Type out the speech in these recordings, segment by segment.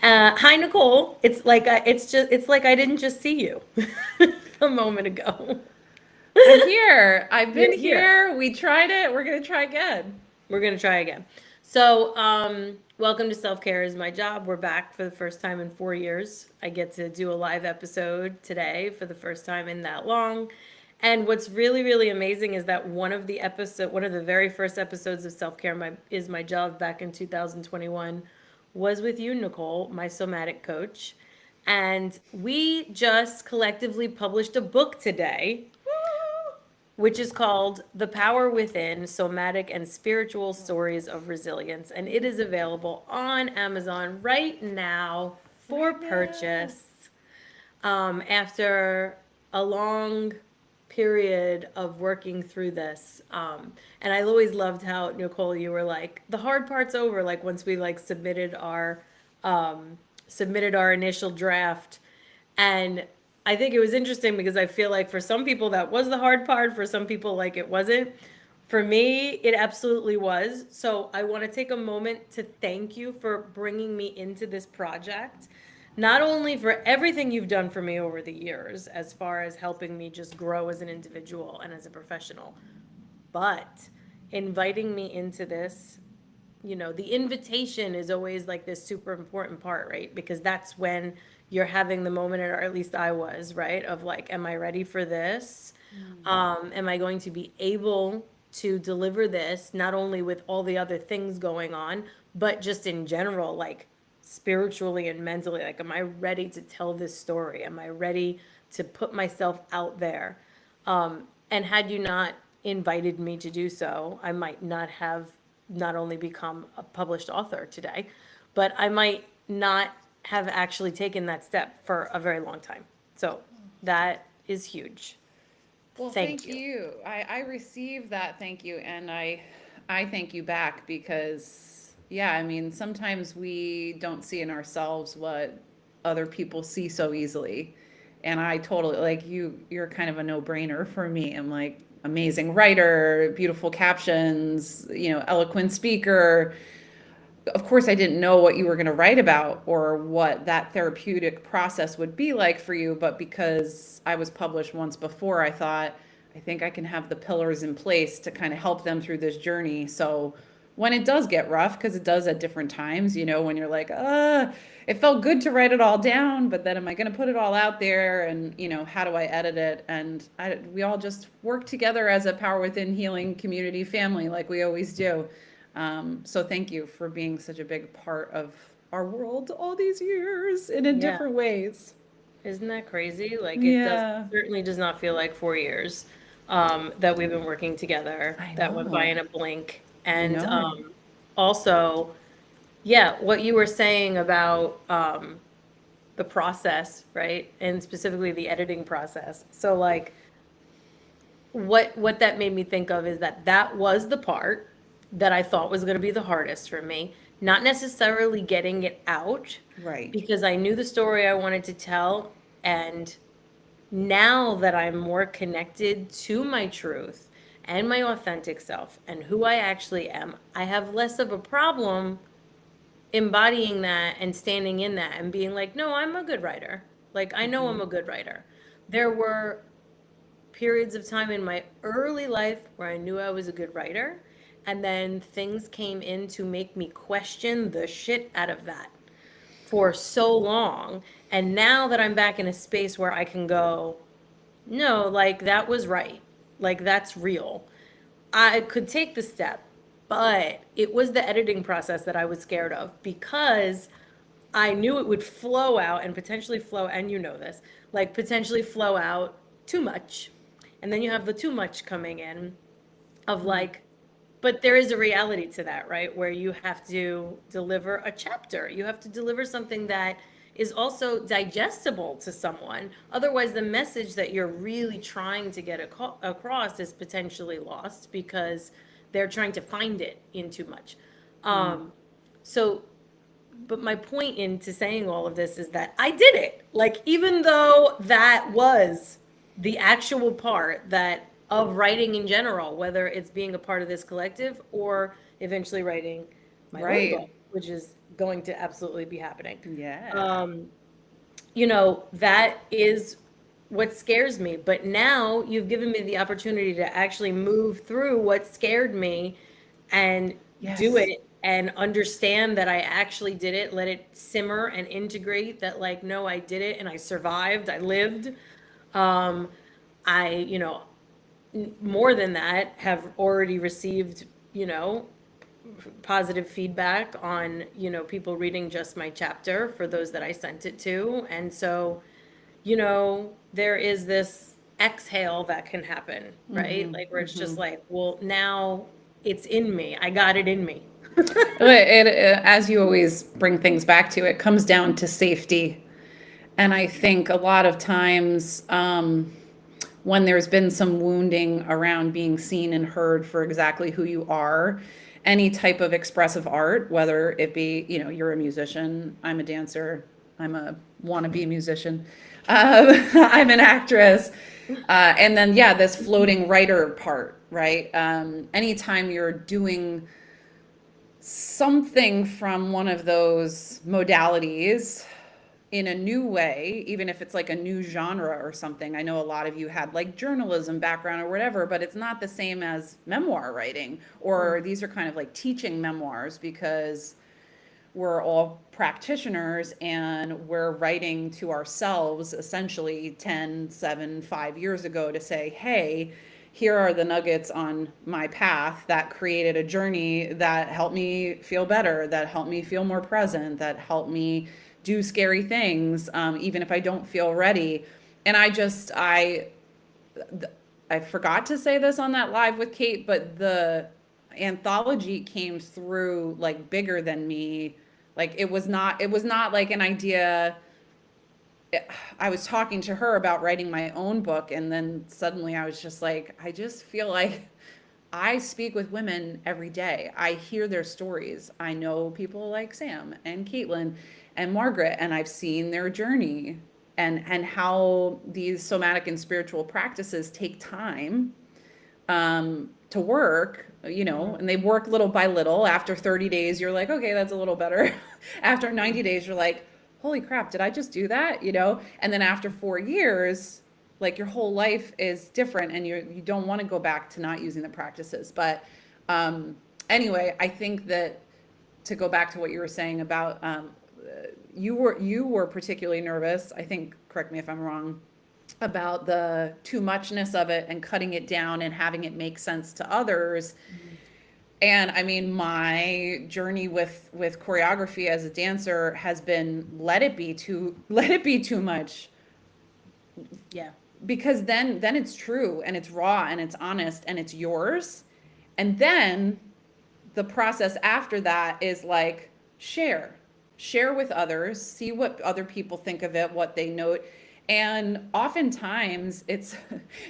Hi, Nicole. It's like I didn't just see you a moment ago. I'm here. I've been You're here. here. We tried it. We're going to try again. We're gonna try again. So, welcome to Self Care is my job. We're back for the first time in 4 years. I get to do a live episode today for the first time in that long. And what's really, really amazing is that one of the very first episodes of Self Care is my job back in 2021 was with you, Nicole, my somatic coach. And we just collectively published a book today, which is called The Power Within: Somatic and Spiritual Stories of Resilience. And it is available on Amazon right now for Right now. purchase. After a long period of working through this. And I always loved how, Nicole, you were like, the hard part's over. Like once we like submitted our initial draft. And I think it was interesting because I feel like for some people that was the hard part, for some people like it wasn't. For me, it absolutely was. So I want to take a moment to thank you for bringing me into this project. Not only for everything you've done for me over the years, as far as helping me just grow as an individual and as a professional, but inviting me into this, the invitation is always like this super important part, right? Because that's when you're having the moment, or at least I was, right? Of like, am I ready for this? Am I going to be able to deliver this, not only with all the other things going on, but just in general, like spiritually and mentally? Like, am I ready to tell this story? Am I ready to put myself out there? And had you not invited me to do so, I might not have not only become a published author today, but I might not have actually taken that step for a very long time. So that is huge. Well, Thank thank you. you. I received that thank you, and I thank you back because yeah, I mean, sometimes we don't see in ourselves what other people see so easily. And I totally like you're kind of a no-brainer for me. I'm like amazing writer, beautiful captions, eloquent speaker. Of course, I didn't know what you were going to write about or what that therapeutic process would be like for you. But because I was published once before, I thought, I think I can have the pillars in place to kind of help them through this journey. So when it does get rough, because it does at different times, when you're like, it felt good to write it all down, but then am I going to put it all out there? And, how do I edit it? And we all just work together as a Power Within Healing community family, like we always do. So thank you for being such a big part of our world all these years and in Yeah. different ways. Isn't that crazy? Like Yeah, certainly does not feel like 4 years that we've been working together. I That went by know. in a blink. I And know. also, yeah, what you were saying about the process, right? And specifically the editing process. So like what that made me think of is that that was the part that I thought was going to be the hardest for me, not necessarily getting it out Right. because I knew the story I wanted to tell. And now that I'm more connected to my truth and my authentic self and who I actually am, I have less of a problem embodying that and standing in that and being like, no, I'm a good writer. Like, I know I'm a good writer. There were periods of time in my early life where I knew I was a good writer, and then things came in to make me question the shit out of that for so long. And now that I'm back in a space where I can go, no, like that was right. Like that's real. I could take the step, but it was the editing process that I was scared of because I knew it would flow out and potentially flow, and you know this, like potentially flow out too much. And then you have the too much coming in of like, but there is a reality to that, right? Where you have to deliver a chapter. You have to deliver something that is also digestible to someone. Otherwise, the message that you're really trying to get across is potentially lost because they're trying to find it in too much. So, but my point into saying all of this is that I did it. Like, even though that was the actual part that of writing in general, whether it's being a part of this collective or eventually writing my own book, Right. which is going to absolutely be happening. Yeah. Um, that is what scares me. But now you've given me the opportunity to actually move through what scared me and do Yes. it and understand that I actually did it, let it simmer and integrate that, like, no, I did it and I survived, I lived. Um, I, more than that, have already received, positive feedback on, people reading just my chapter for those that I sent it to. And so, there is this exhale that can happen, right? Mm-hmm. Like where it's Mm-hmm. just like, well, now it's in me. I got it in me. As you always bring things back to, it comes down to safety. And I think a lot of times, when there's been some wounding around being seen and heard for exactly who you are, any type of expressive art, whether it be, you're a musician, I'm a dancer, I'm a wannabe musician, I'm an actress. And then, yeah, this floating writer part, right? Anytime you're doing something from one of those modalities in a new way, even if it's like a new genre or something. I know a lot of you had like journalism background or whatever, but it's not the same as memoir writing, or these are kind of like teaching memoirs because we're all practitioners and we're writing to ourselves essentially 10, 7, 5 years ago to say, hey, here are the nuggets on my path that created a journey that helped me feel better, that helped me feel more present, that helped me do scary things, even if I don't feel ready. And I forgot to say this on that live with Kate, but the anthology came through like bigger than me. Like it was not like an idea. I was talking to her about writing my own book, and then suddenly I was just like, I just feel like I speak with women every day. I hear their stories. I know people like Sam and Caitlin and Margaret, and I've seen their journey and how these somatic and spiritual practices take time, to work, Mhm. and they work little by little. After 30 days, you're like, okay, that's a little better. After 90 days, you're like, holy crap, did I just do that? And then after 4 years, like your whole life is different and you don't want to go back to not using the practices. But anyway, I think that to go back to what you were saying about, you were particularly nervous. I think, correct me if I'm wrong, about the too muchness of it and cutting it down and having it make sense to others. And I mean, my journey with choreography as a dancer has been let it be too much, Yeah. because then it's true and it's raw and it's honest and it's yours. And then the process after that is like share with others, see what other people think of it, what they note. And oftentimes it's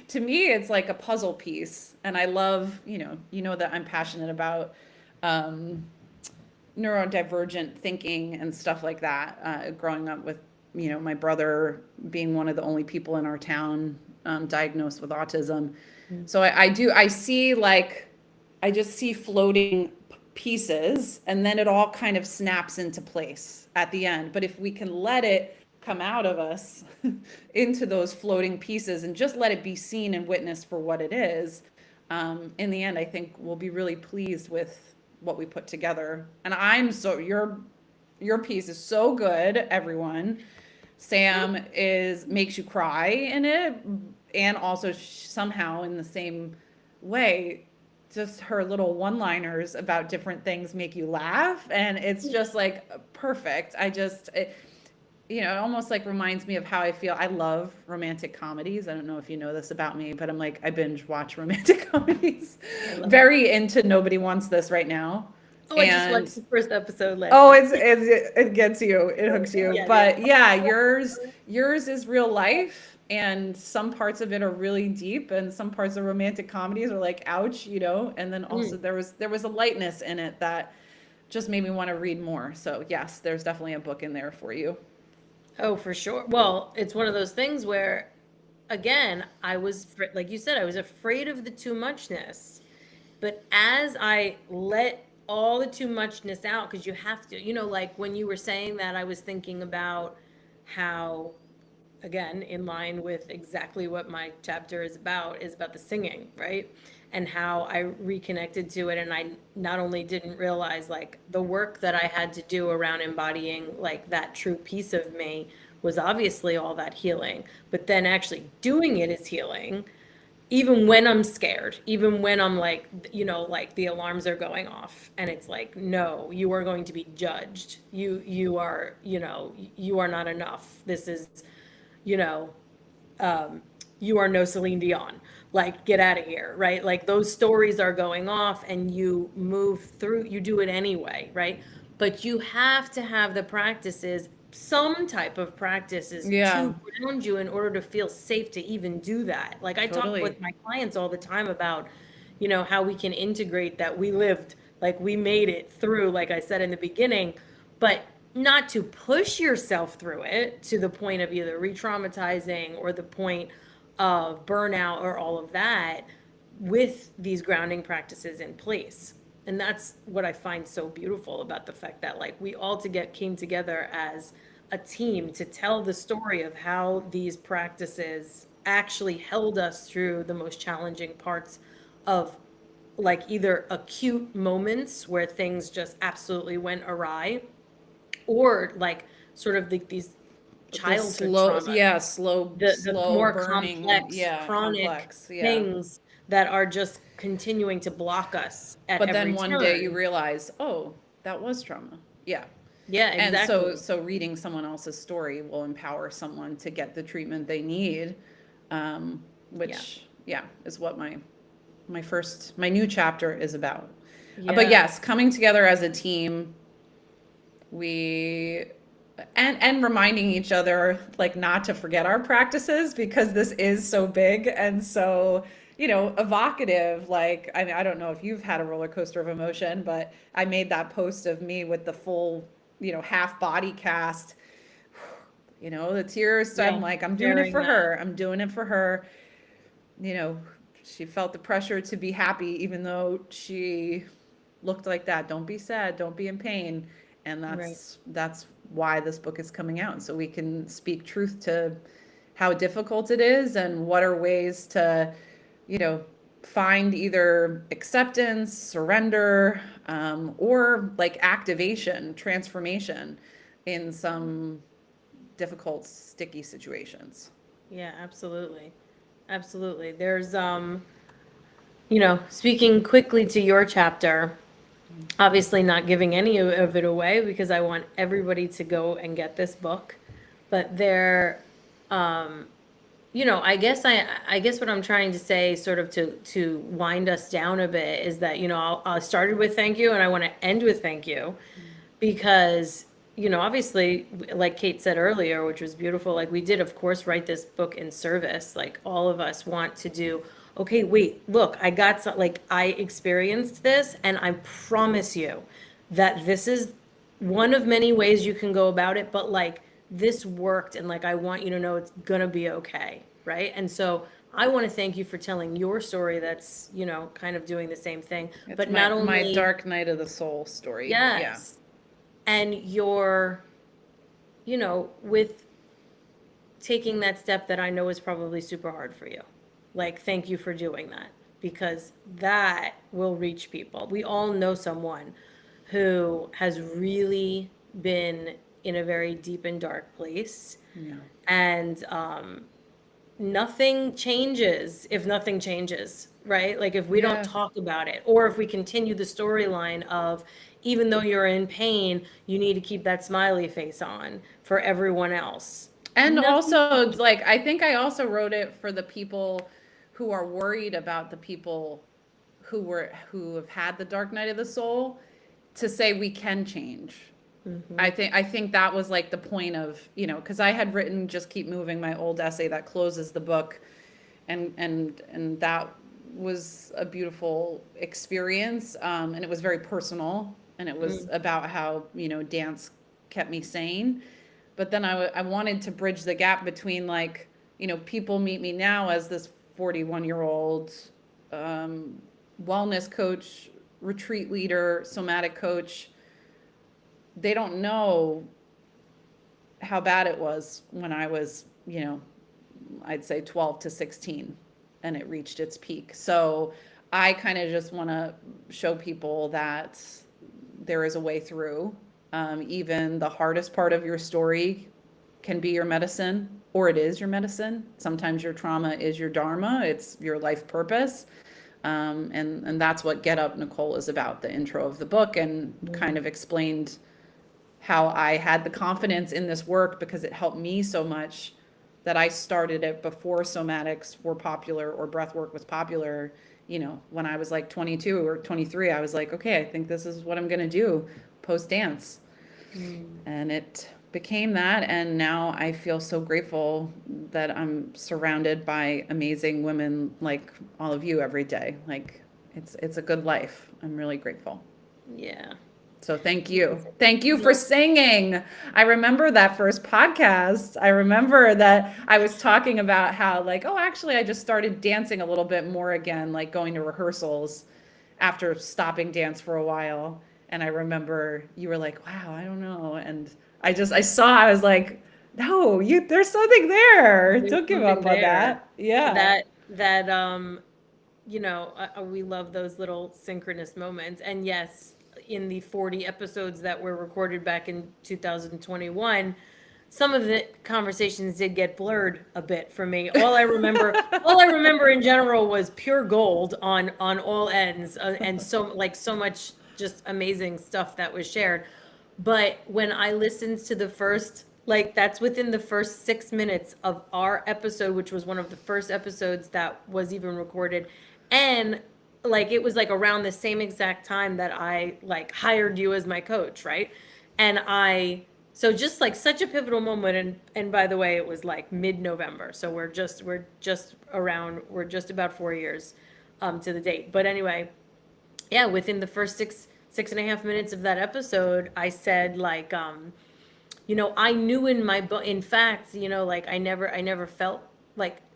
to me it's like a puzzle piece. And I love, that I'm passionate about um, neurodivergent thinking and stuff like that. Growing up with, my brother being one of the only people in our town diagnosed with autism. Mm. So I just see floating pieces, and then it all kind of snaps into place at the end. But if we can let it come out of us into those floating pieces and just let it be seen and witnessed for what it is, in the end, I think we'll be really pleased with what we put together. And your piece is so good, everyone. Sam is makes you cry in it, and also somehow in the same way, just her little one-liners about different things make you laugh, and it's just like perfect. It almost like reminds me of how I feel. I love romantic comedies. I don't know if you know this about me, but I'm like, I binge watch romantic comedies. I love it. Very into Nobody Wants This right now. Oh, I just And watched the first episode last oh, night. it gets you, it hooks you. Yeah, yeah. But yeah, yours is real life, and some parts of it are really deep, and some parts of romantic comedies are like, ouch, And then also Mm. there was a lightness in it that just made me want to read more. So yes, there's definitely a book in there for you. Oh, for sure. Well, it's one of those things where, again, like you said, I was afraid of the too muchness. But as I let all the too muchness out, because you have to, like when you were saying that, I was thinking about how, again, in line with exactly what my chapter is about the singing, right? And how I reconnected to it. And I not only didn't realize like the work that I had to do around embodying like that true piece of me was obviously all that healing, but then actually doing it is healing, even when I'm scared, even when I'm like, like the alarms are going off and it's like, no, you are going to be judged. You are, you are not enough. This is, you know, you are no Celine Dion. Like, get out of here, right? Like those stories are going off and you move through, you do it anyway, right? But you have to have the practices, some type of practices Yeah, to ground you in order to feel safe to even do that. Like I talk totally. with my clients all the time about, how we can integrate that we lived, like we made it through, like I said in the beginning, but not to push yourself through it to the point of either re-traumatizing or the point of burnout or all of that, with these grounding practices in place. And that's what I find so beautiful about the fact that like we all to get came together as a team to tell the story of how these practices actually held us through the most challenging parts of like either acute moments where things just absolutely went awry, or like sort of these The childhood slow, traumas, yeah, the slow more burning, complex, yeah, chronic complex, yeah. things that are just continuing to block us at But then every one day you turn. realize, oh, that was trauma. Yeah. Yeah, And so, exactly. so reading someone else's story will empower someone to get the treatment they need, Yeah. which, yeah, is what my new chapter is about. But Yeah. yes, coming together as a team, we and reminding each other like not to forget our practices because this is so big and so evocative. Like, I mean, I don't know if you've had a roller coaster of emotion, but I made that post of me with the full half body cast, the tears. I'm Yeah. like, I'm doing it Sharing for that. her, I'm doing it for her. you know she felt the pressure to be happy even though she looked like that. Don't be sad, don't be in pain. And Right. that's why this book is coming out, so we can speak truth to how difficult it is and what are ways to you know find either acceptance, surrender, or like activation, transformation in some difficult, sticky situations. Yeah, absolutely. Absolutely. There's speaking quickly to your chapter, obviously not giving any of it away because I want everybody to go and get this book. But there, I guess what I'm trying to say, sort of to wind us down a bit, is that I started with thank you, and I want to end with thank you, because obviously, like Kate said earlier, which was beautiful, like we did of course write this book in service. Like all of us want to do, okay, wait, look, I got some, like I experienced this, and I promise you that this is one of many ways you can go about it, but like this worked, and like I want you to know it's gonna be okay, right? And so I want to thank you for telling your story that's kind of doing the same thing, It's but my not my only, dark night of the soul story. Yeah. yes, and you're, with taking that step that I know is probably super hard for you. Like, thank you for doing that, because that will reach people. We all know someone who has really been in a very deep and dark place. Yeah. And nothing changes if nothing changes, right? Like if we don't Yeah. talk about it, or if we continue the storyline of, even though you're in pain, you need to keep that smiley face on for everyone else. And Nothing also, changes. like, I think I also wrote it for the people who are worried about the people who have had the dark night of the soul, to say we can change. I think that was like the point of, because I had written Just Keep Moving, my old essay that closes the book, and that was a beautiful experience, and it was very personal, and it was Mm, about how dance kept me sane. But then I wanted to bridge the gap between, like, people meet me now as this 41-year-old wellness coach retreat leader, somatic coach, they don't know how bad it was when I was, I'd say 12 to 16 and it reached its peak. So I kind of just want to show people that there is a way through. Even the hardest part of your story can be your medicine, or it is your medicine. Sometimes your trauma is your dharma, it's your life purpose. And that's what Get Up, Nicole is about, the intro of the book, and kind of explained how I had the confidence in this work because it helped me so much that I started it before somatics were popular or breath work was popular. When I was like 22 or 23, I was like, okay, I think this is what I'm going to do post dance. And it became that. And now I feel so grateful that I'm surrounded by amazing women like all of you every day. Like it's a good life. I'm really grateful. Yeah. So thank you. Thank you for singing. I remember that first podcast. I remember that I was talking about how actually I just started dancing a little bit more again, like going to rehearsals after stopping dance for a while. And I remember you were like, wow, I don't know. And I was like, no, there's something there. There's Don't give something up on there. that. Yeah. We love those little synchronous moments. And yes, in the 40 episodes that were recorded back in 2021, some of the conversations did get blurred a bit for me. All I remember in general was pure gold on all ends, and so much just amazing stuff that was shared. But when I listened to the first, that's within the first 6 minutes of our episode, which was one of the first episodes that was even recorded. And it was around the same exact time that I hired you as my coach, right? And so just such a pivotal moment. And by the way, it was mid-November. So we're just about 4 years to the date. But anyway, yeah, within the first 6.5 minutes of that episode, I said I knew in fact, I never felt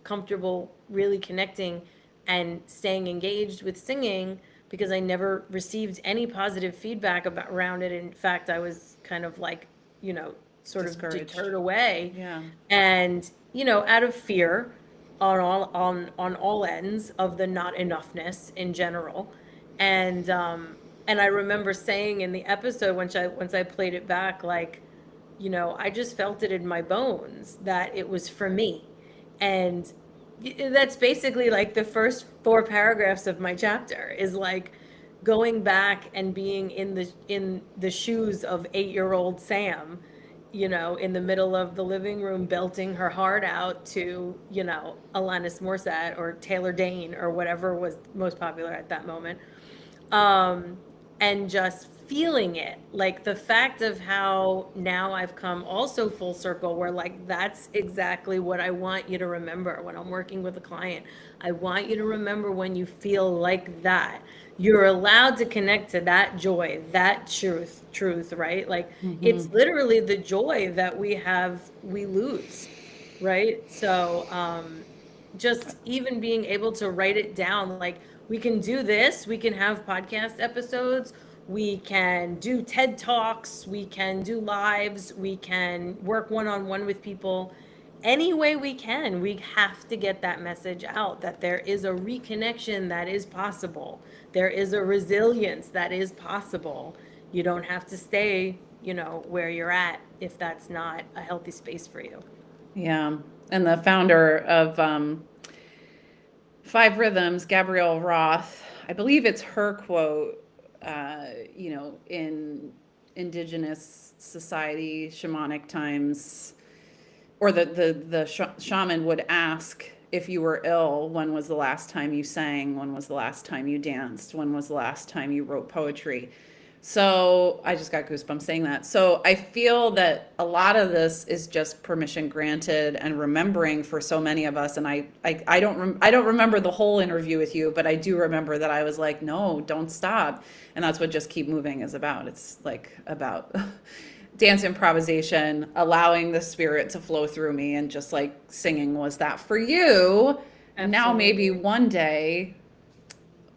comfortable really connecting and staying engaged with singing because I never received any positive feedback around it. In fact, I was kind of sort of deterred away. Yeah. And, out of fear on all ends of the not enoughness in general. And I remember saying in the episode once I played it back, I just felt it in my bones that it was for me. And that's basically the first 4 paragraphs of my chapter is going back and being in the shoes of 8-year-old Sam, in the middle of the living room belting her heart out to, Alanis Morissette or Taylor Dane or whatever was most popular at that moment. And just feeling it, the fact of how now I've come also full circle where that's exactly what I want you to remember when I'm working with a client. I want you to remember when you feel like that. You're allowed to connect to that joy, that truth, right? It's literally the joy that we lose, right? So just even being able to write it down, we can do this, we can have podcast episodes, we can do TED Talks, we can do lives, we can work one-on-one with people. Any way we can, we have to get that message out that there is a reconnection that is possible. There is a resilience that is possible. You don't have to stay, where you're at if that's not a healthy space for you. Yeah. And the founder of 5 Rhythms, Gabrielle Roth, I believe it's her quote, in indigenous society, shamanic times, or the shaman would ask if you were ill, when was the last time you sang? When was the last time you danced? When was the last time you wrote poetry? So I just got goosebumps saying that. So I feel that a lot of this is just permission granted and remembering for so many of us. And I don't remember the whole interview with you, but I do remember that I was like, no, don't stop. And that's what Just Keep Moving is about. It's about dance improvisation, allowing the spirit to flow through me, and just singing was that for you. And now maybe one day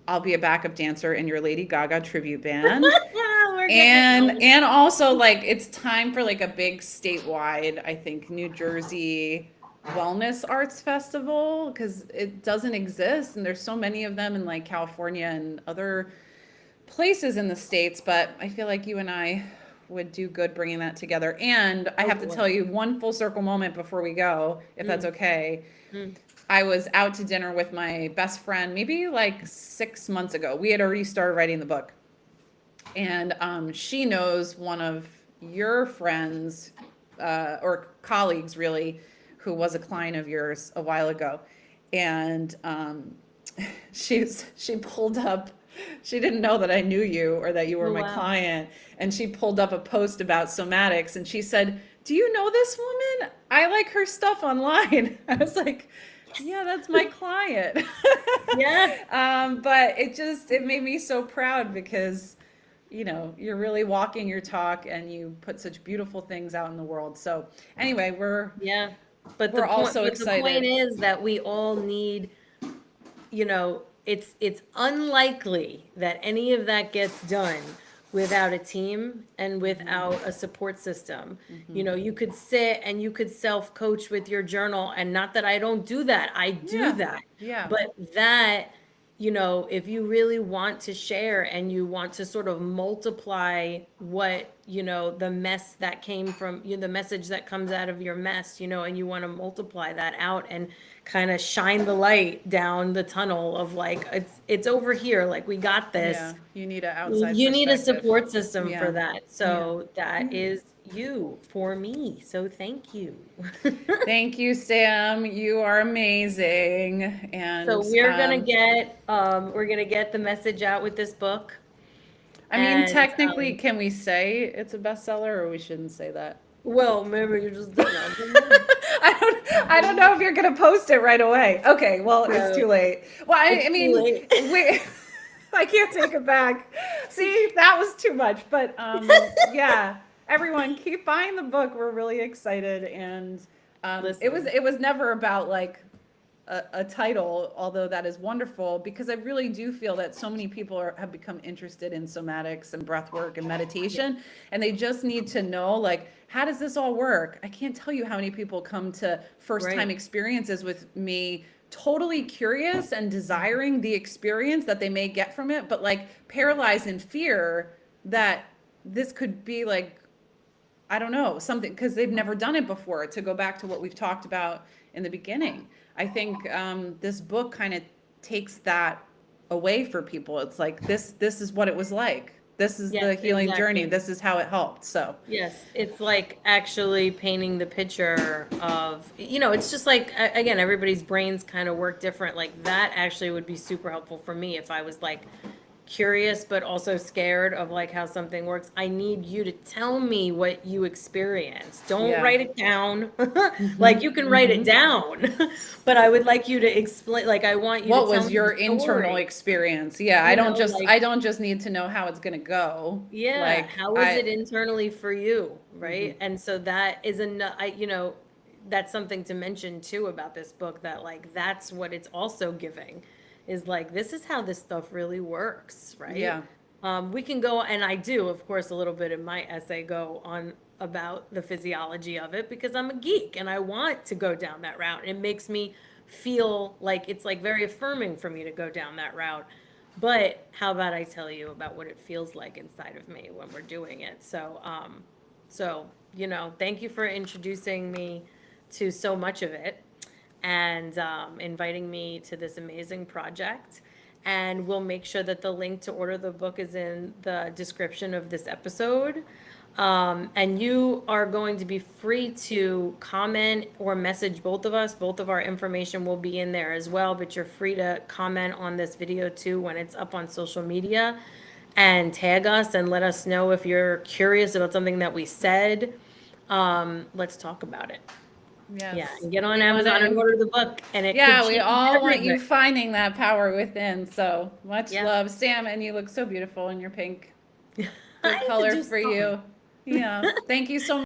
I'll be a backup dancer in your Lady Gaga tribute band. We're getting it. And also like it's time for like a big statewide, I think, New Jersey wellness arts festival because it doesn't exist and there's so many of them in like California and other places in the States, but I feel like you and I would do good bringing that together. And I Oh, have to boy. tell you one full circle moment before we go, if that's okay. Mm. I was out to dinner with my best friend maybe like 6 months ago. We had already started writing the book. And she knows one of your friends or colleagues, really, who was a client of yours a while ago. And she pulled up, she didn't know that I knew you or that you were Oh, my wow. client. And she pulled up a post about somatics and she said, "Do you know this woman? I like her stuff online." I was like, "Yeah, that's my client." Yeah. But it made me so proud because, you're really walking your talk and you put such beautiful things out in the world. So anyway, Yeah. But we're all so the point excited. is that we all need, it's unlikely that any of that gets done without a team and without a support system. You could sit and you could self-coach with your journal, and not that I don't do that, I do Yeah, that. yeah, But that, if you really want to share and you want to sort of multiply what, the mess that came from, the message that comes out of your mess, and you want to multiply that out and kind of shine the light down the tunnel of like, it's over here, like we got yeah. this. You need an outside You need a perspective. support system for Yeah, that. yeah. So that is you for me. So thank you. Thank you, Sam. You are amazing. And So we're gonna get the message out with this book. I mean, And technically, can we say it's a bestseller or we shouldn't say that? well, maybe you just don't know. I don't know if you're gonna post it right away. Okay, well, it's So too late. Well, I it's too mean, late. we I can't take it back. See, that was too much. But yeah, everyone keep buying the book. We're really excited, and Listen, it was never about like a title, although that is wonderful, because I really do feel that so many people have become interested in somatics and breath work and meditation, and they just need to know, like, how does this all work? I can't tell you how many people come to first time right. experiences with me totally curious and desiring the experience that they may get from it, but like paralyzed in fear that this could be like, I don't know, something, because they've never done it before, to go back to what we've talked about in the beginning. I think this book kind of takes that away for people. It's like, this is what it was like. This is Yes, the healing journey. exactly. This is how it helped. So, Yes, it's like actually painting the picture of, it's just like, again, everybody's brains kind of work different. Like that actually would be super helpful for me if I was like curious, but also scared of like how something works. I need you to tell me what you experienced. Don't yeah. write it down. Hmm. Like you can write it Hmm. down, but I would like you to explain, like I want you to What tell was me your the internal story. experience? Yeah, Like, I don't just need to know how it's going to go. yeah, Like how was it internally for you, mhm. right? And so that is that's something to mention too about this book, that like that's what it's also giving, is like this is how this stuff really works, right? Yeah. We can go, and I do, of course, a little bit in my essay go on about the physiology of it because I'm a geek and I want to go down that route. It makes me feel like it's like very affirming for me to go down that route. But how about I tell you about what it feels like inside of me when we're doing it? So, thank you for introducing me to so much of it and inviting me to this amazing project. And we'll make sure that the link to order the book is in the description of this episode. And you are going to be free to comment or message both of us. Both of our information will be in there as well, but you're free to comment on this video too when it's up on social media and tag us and let us know if you're curious about something that we said. Let's talk about it. Yeah, Yes. and get on We want Amazon and to order the book, and it could Yeah, we change all want everything. you finding that power within. So much Yeah. love, Sam, and you look so beautiful in your pink. I Good have to color do for something. you. Yeah. Thank you so